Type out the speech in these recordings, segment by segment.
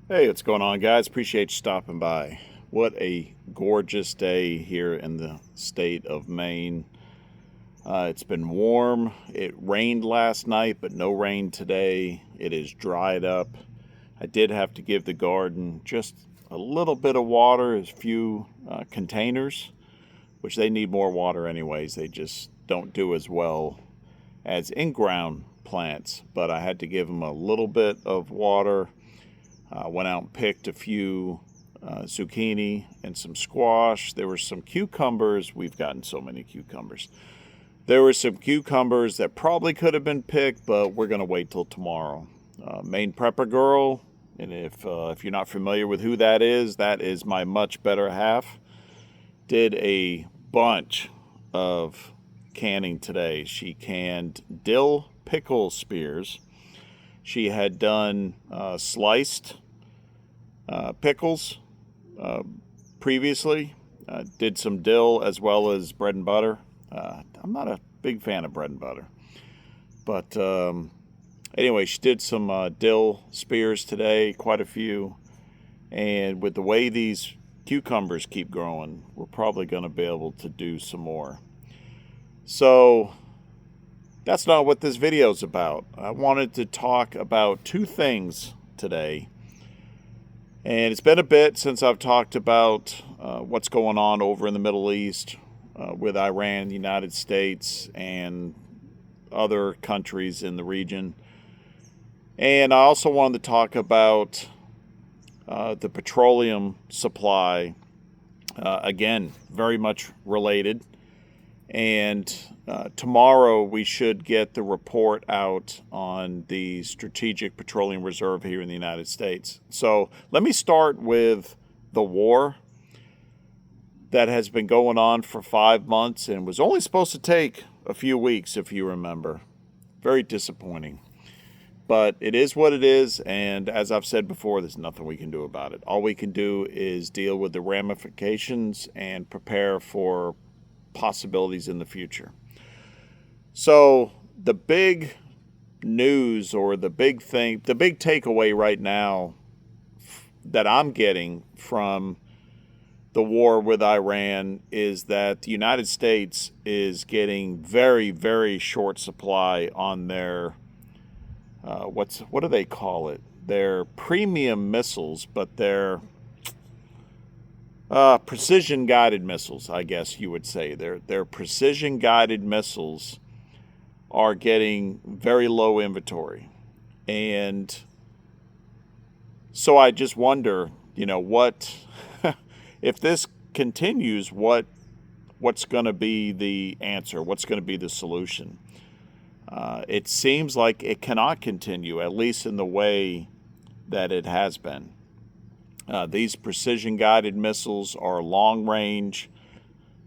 Hey, what's going on, guys? Appreciate you stopping by. What a gorgeous day here in the state of Maine. It's been warm. It rained last night, but no rain today. It is dried up. I did have to give the garden just a little bit of water, a few containers, which they need more water anyways. They just don't do as well as in-ground plants, but I had to give them a little bit of water. Went out and picked a few zucchini and some squash. There were some cucumbers. We've gotten so many cucumbers. There were some cucumbers that probably could have been picked, but we're going to wait till tomorrow. Maine Prepper Girl, and if you're not familiar with who that is my much better half. Did a bunch of canning today. She canned dill pickle spears. She had done sliced pickles previously. Did some dill as well as bread and butter. I'm not a big fan of bread and butter. But anyway, she did some dill spears today, quite a few. And with the way these cucumbers keep growing, we're probably going to be able to do some more. So that's not what this video is about. I wanted to talk about two things today. And it's been a bit since I've talked about what's going on over in the Middle East with Iran, the United States, and other countries in the region. And I also wanted to talk about the petroleum supply, again, very much related. And tomorrow we should get the report out on the Strategic Petroleum Reserve here in the United States. So let me start with the war that has been going on for 5 months and was only supposed to take a few weeks, if you remember. Very disappointing. But it is what it is, and as I've said before, there's nothing we can do about it. All we can do is deal with the ramifications and prepare for possibilities in the future. So the big news, or the big thing, the big takeaway right now that I'm getting from the war with Iran is that the United States is getting very, very short supply on their what do they call it? Their premium missiles, but they're precision-guided missiles, I guess you would say. Their precision-guided missiles are getting very low inventory. And so I just wonder, what, if this continues, what's going to be the answer? What's going to be the solution? It seems like it cannot continue, at least in the way that it has been. These precision-guided missiles are long-range,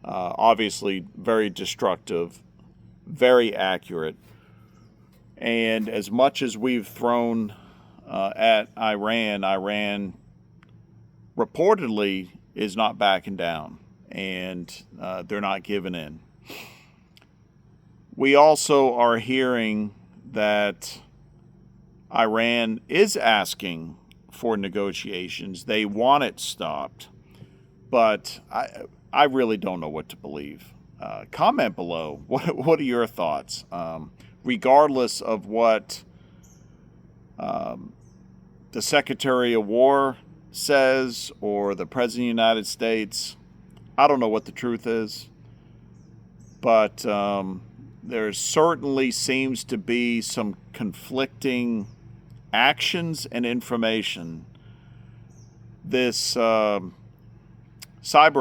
obviously very destructive, very accurate. And as much as we've thrown at Iran reportedly is not backing down, and they're not giving in. We also are hearing that Iran is asking for negotiations. They want it stopped, but I really don't know what to believe. Comment below. What are your thoughts? Regardless of what the Secretary of War says or the President of the United States, I don't know what the truth is, but there certainly seems to be some conflicting actions and information. This cyber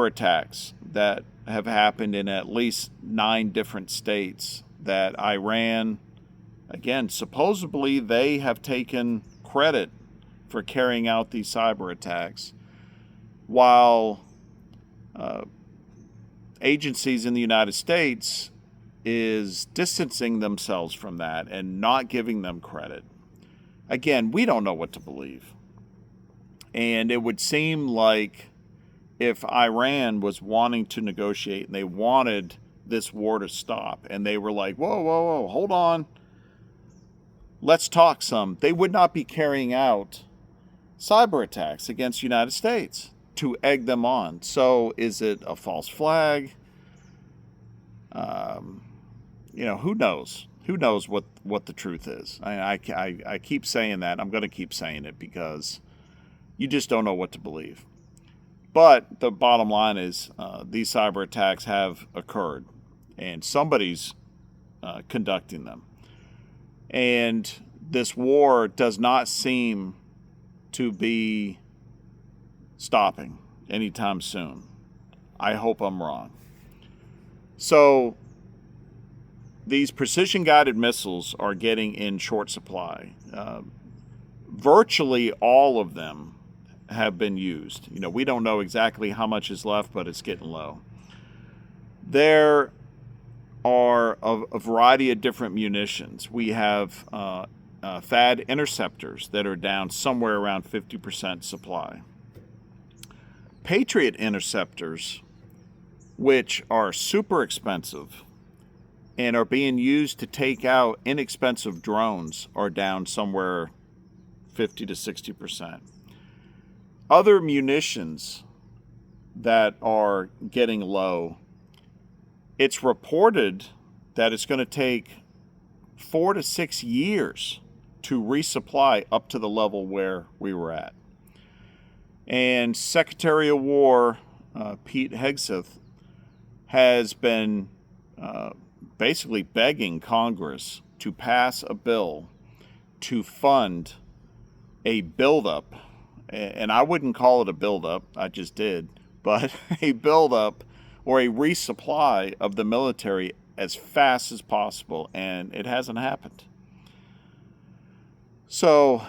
attacks that have happened in at least 9 different states, that Iran, again, supposedly they have taken credit for carrying out these cyber attacks, while agencies in the United States is distancing themselves from that and not giving them credit. Again, we don't know what to believe. And it would seem like if Iran was wanting to negotiate and they wanted this war to stop, and they were like, whoa, hold on, let's talk some, they would not be carrying out cyber attacks against the United States to egg them on. So is it a false flag? Who knows? Who knows what the truth is? I keep saying that. I'm going to keep saying it because you just don't know what to believe. But the bottom line is these cyber attacks have occurred, and somebody's conducting them. And this war does not seem to be stopping anytime soon. I hope I'm wrong. So these precision-guided missiles are getting in short supply. Virtually all of them have been used. We don't know exactly how much is left, but it's getting low. There are a variety of different munitions. We have THAAD interceptors that are down somewhere around 50% supply. Patriot interceptors, which are super expensive and are being used to take out inexpensive drones, are down somewhere 50 to 60%. Other munitions that are getting low, it's reported that it's going to take 4 to 6 years to resupply up to the level where we were at. And Secretary of War Pete Hegseth has been basically begging Congress to pass a bill to fund a buildup, and I wouldn't call it a buildup, I just did, but a buildup or a resupply of the military as fast as possible, and it hasn't happened. So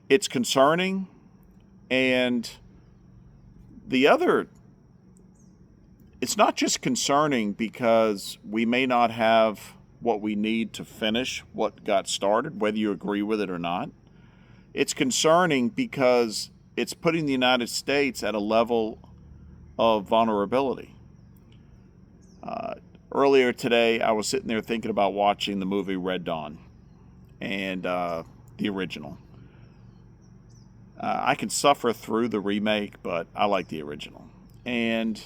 it's concerning, and it's not just concerning because we may not have what we need to finish what got started, whether you agree with it or not. It's concerning because it's putting the United States at a level of vulnerability. Earlier today, I was sitting there thinking about watching the movie Red Dawn and the original. I can suffer through the remake, but I like the original. And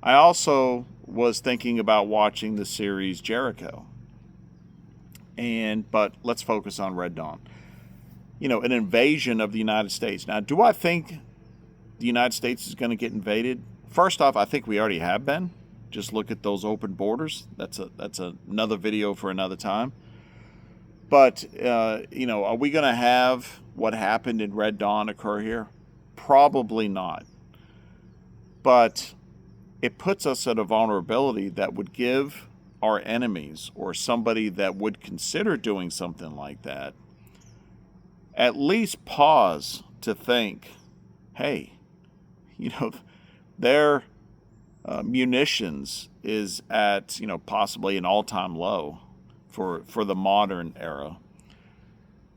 I also was thinking about watching the series Jericho. But let's focus on Red Dawn. An invasion of the United States. Now, do I think the United States is going to get invaded? First off, I think we already have been. Just look at those open borders. That's another video for another time. But, are we going to have what happened in Red Dawn occur here? Probably not. But it puts us at a vulnerability that would give our enemies or somebody that would consider doing something like that at least pause to think, hey, their munitions is at, possibly an all-time low for the modern era.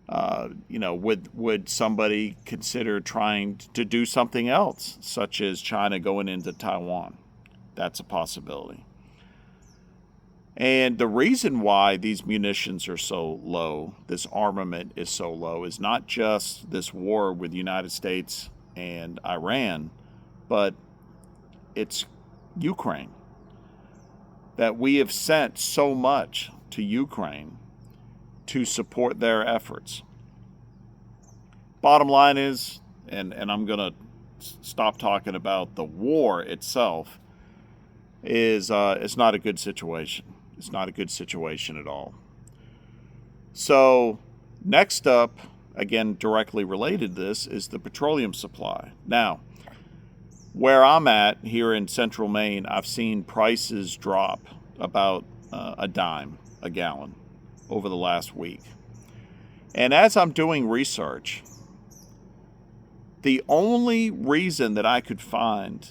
Would somebody consider trying to do something else, such as China going into Taiwan? That's a possibility. And the reason why these munitions are so low, this armament is so low, is not just this war with the United States and Iran, but it's Ukraine. That we have sent so much to Ukraine to support their efforts. Bottom line is, and I'm going to stop talking about the war itself, is it's not a good situation. It's not a good situation at all. So next up, again, directly related to this, is the petroleum supply. Now, where I'm at here in central Maine, I've seen prices drop about a dime a gallon over the last week. And as I'm doing research, the only reason that I could find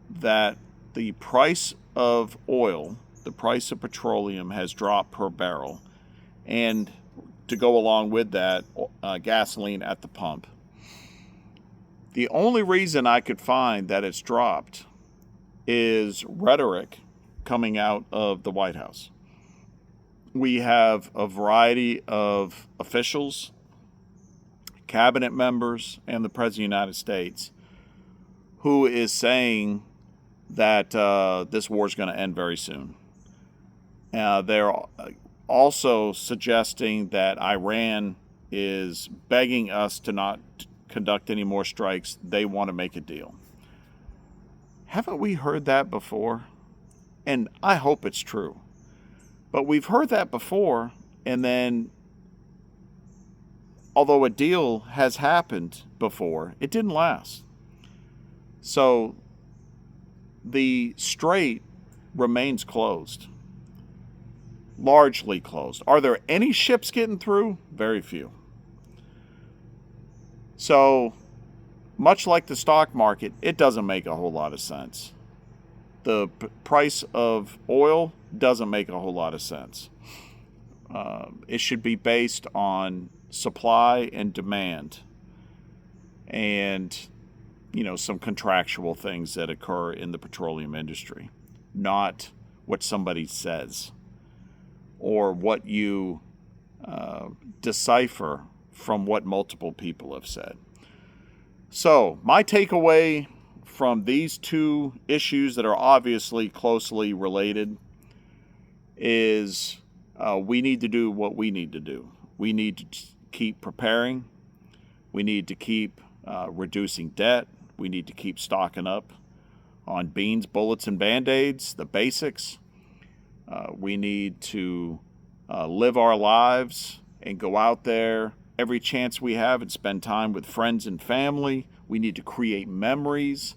that the price of oil, the price of petroleum has dropped per barrel, and to go along with that, gasoline at the pump. The only reason I could find that it's dropped is rhetoric coming out of the White House. We have a variety of officials cabinet members and the President of the United States, who is saying that this war is going to end very soon. They're also suggesting that Iran is begging us to not conduct any more strikes. They want to make a deal. Haven't we heard that before? And I hope it's true. But we've heard that before, and then, although a deal has happened before, it didn't last. So the strait remains closed. Largely closed. Are there any ships getting through? Very few. So, much like the stock market, it doesn't make a whole lot of sense. The price of oil doesn't make a whole lot of sense. It should be based on supply and demand and, some contractual things that occur in the petroleum industry, not what somebody says or what you decipher from what multiple people have said. So, my takeaway from these two issues that are obviously closely related is we need to do what we need to do. We need to keep preparing. We need to keep reducing debt. We need to keep stocking up on beans, bullets, and Band-Aids, the basics. We need to live our lives and go out there every chance we have and spend time with friends and family. We need to create memories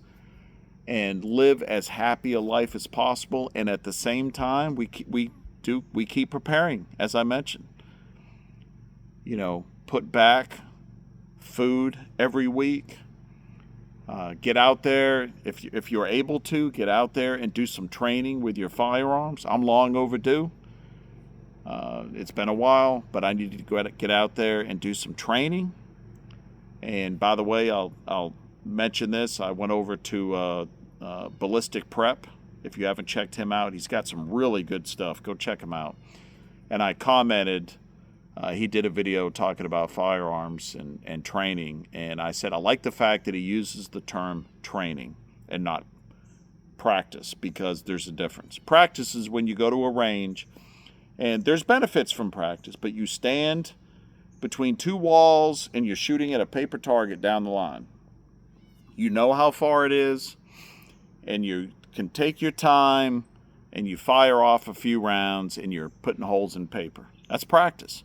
and live as happy a life as possible. And at the same time, we keep preparing, as I mentioned. Put back food every week. Get out there, if you're able to, get out there and do some training with your firearms. I'm long overdue. It's been a while, but I need to get out there and do some training. And by the way, I'll mention this. I went over to Ballistic Prep. If you haven't checked him out, he's got some really good stuff. Go check him out. And I commented, he did a video talking about firearms and training. And I said, I like the fact that he uses the term training and not practice, because there's a difference. Practice is when you go to a range, and there's benefits from practice, but you stand between two walls and you're shooting at a paper target down the line. You know how far it is, and you can take your time, and you fire off a few rounds, and you're putting holes in paper. That's practice.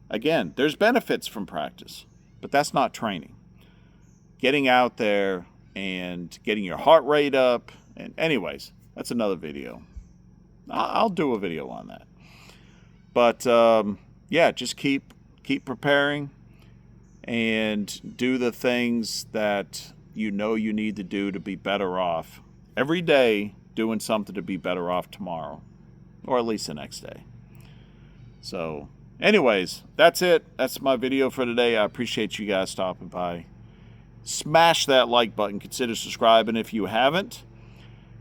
Again, there's benefits from practice, but that's not training. Getting out there and getting your heart rate up, and anyways, that's another video. I'll do a video on that. But yeah, just keep preparing and do the things that you need to do to be better off. Every day, doing something to be better off tomorrow, or at least the next day. So, anyways, that's it. That's my video for today. I appreciate you guys stopping by. Smash that like button. Consider subscribing if you haven't.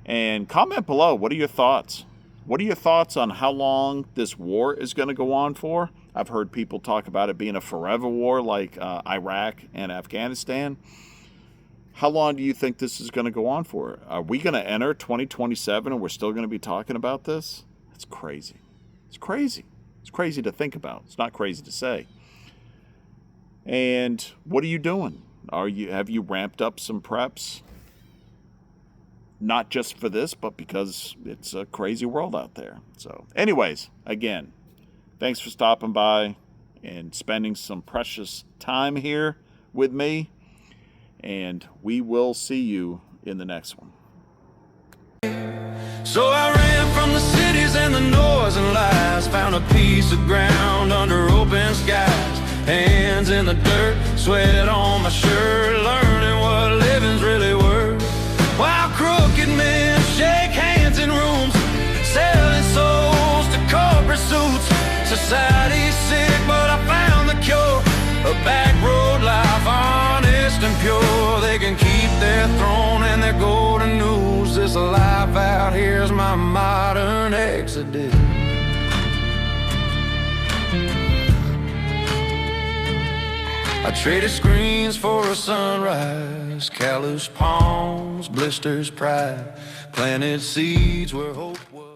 And comment below. What are your thoughts? What are your thoughts on how long this war is going to go on for? I've heard people talk about it being a forever war like Iraq and Afghanistan. How long do you think this is going to go on for? Are we going to enter 2027 and we're still going to be talking about this? That's crazy. It's crazy. It's crazy to think about. It's not crazy to say. And what are you doing? Have you ramped up some preps? Not just for this, but because it's a crazy world out there. So anyways, again, thanks for stopping by and spending some precious time here with me. And we will see you in the next one. So I ran from the cities and the noise and lies, found a piece of ground under open skies, hands in the dirt, sweat on my shirt, learning what living's really worth. While crooked men shake hands in rooms, selling souls to corporate suits. Society's sick, but I found the cure. A back road life, honest and pure. They can keep their throne and their golden news. This life out here's my modern exodus. I traded screens for a sunrise, callous palms, blisters, pride, planted seeds where hope was.